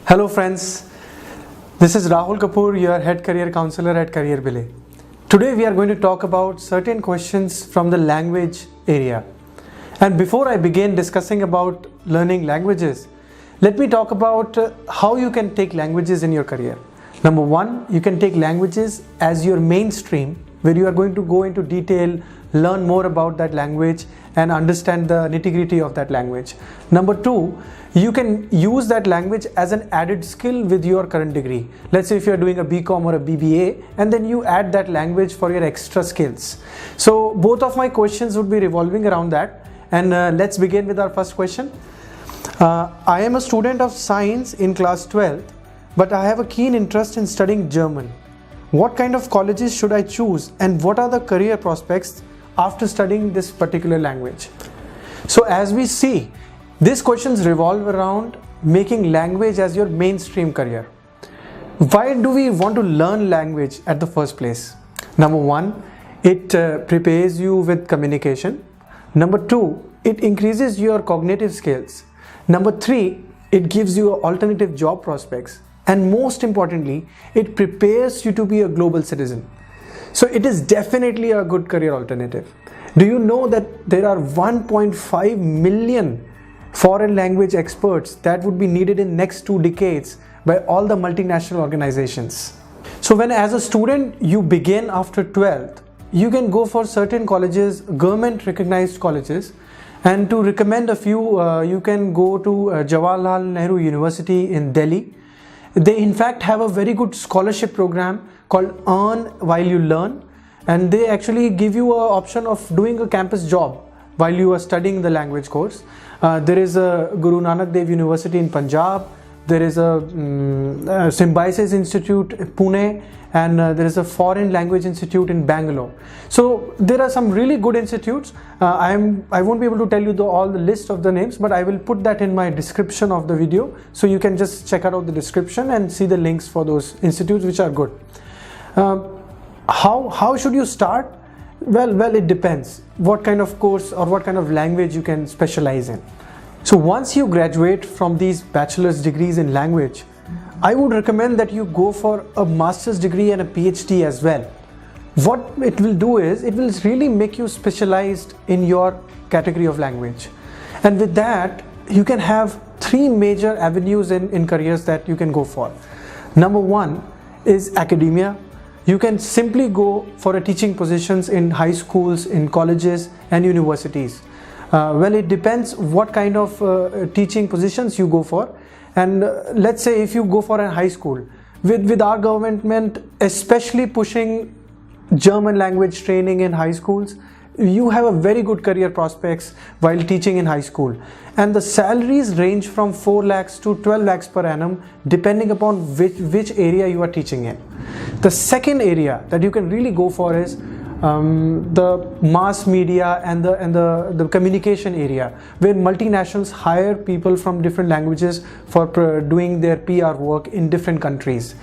Hello friends, this is Rahul Kapoor, your head career counselor at Career Belay. Today we are going to talk about certain questions from the language area. And before I begin discussing about learning languages, let me talk about how you can take languages in your career. Number one, you can take languages as your mainstream, where you are going to go into detail, learn more about that language and understand the nitty-gritty of that language. Number two, you can use that language as an added skill with your current degree. Let's say if you're doing a BCom or a BBA, and then you add that language for your extra skills. So both of my questions would be revolving around that. And let's begin with our first question. I am a student of science in class 12th, but I have a keen interest in studying German. What kind of colleges should I choose, and what are the career prospects after studying this particular language? So as we see, these questions revolve around making language as your mainstream career. Why do we want to learn language at the first place? Number one, it prepares you with communication. Number two, it increases your cognitive skills. Number three, it gives you alternative job prospects. And most importantly, it prepares you to be a global citizen. So it is definitely a good career alternative. Do you know that there are 1.5 million foreign language experts that would be needed in next 2 decades by all the multinational organizations? So when as a student you begin after 12th, you can go for certain colleges, government recognized colleges, and to recommend a few, you can go to Jawarahalal University in Delhi. They in fact have a very good scholarship program called Earn While You Learn, and they actually give you an option of doing a campus job while you are studying the language course. There is a Guru Nanak Dev University in Punjab, there is a Symbiosis Institute in Pune, and there is a Foreign Language Institute in Bangalore. So there are some really good institutes. I won't be able to tell you all the list of the names, but I will put that in my description of the video, so you can just check out the description and see the links for those institutes which are good. How should you start? Well, it depends what kind of course or what kind of language you can specialize in. So once you graduate from these bachelor's degrees in language, I would recommend that you go for a master's degree and a PhD as well. What it will do is, it will really make you specialized in your category of language. And with that, you can have 3 major avenues in careers that you can go for. Number one is academia. You can simply go for a teaching positions in high schools, in colleges and universities. Well, it depends what kind of teaching positions you go for. And let's say if you go for a high school, with our government especially pushing German language training in high schools, you have a very good career prospects while teaching in high school. And the salaries range from 4 lakhs to 12 lakhs per annum, depending upon which area you are teaching in. The second area that you can really go for is the mass media and the communication area, where multinationals hire people from different languages for doing their PR work in different countries.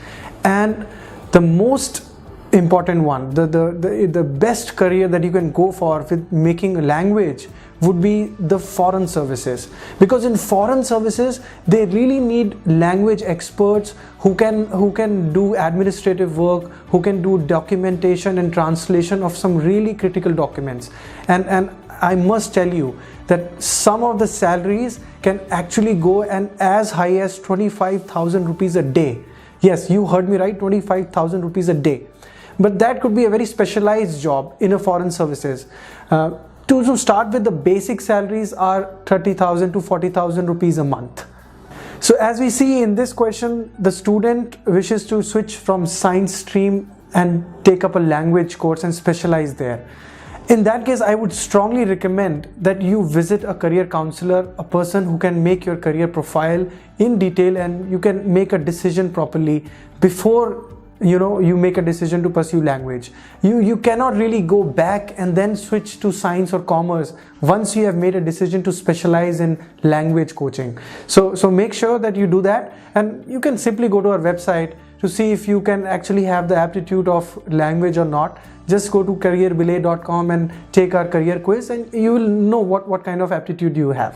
And the most important one, the best career that you can go for with making a language would be the foreign services, because in foreign services they really need language experts who can do administrative work, who can do documentation and translation of some really critical documents. And I must tell you that some of the salaries can actually go and as high as 25,000 rupees a day. Yes, you heard me right, 25,000 rupees a day. But that could be a very specialized job in a foreign services. To start with, the basic salaries are 30,000 to 40,000 rupees a month. So as we see in this question, the student wishes to switch from science stream and take up a language course and specialize there. In that case, I would strongly recommend that you visit a career counselor, a person who can make your career profile in detail, and you can make a decision properly before you make a decision to pursue language. You cannot really go back and then switch to science or commerce once you have made a decision to specialize in language coaching. So make sure that you do that, and you can simply go to our website to see if you can actually have the aptitude of language or not. Just go to careerbelay.com and take our career quiz, and you will know what kind of aptitude you have.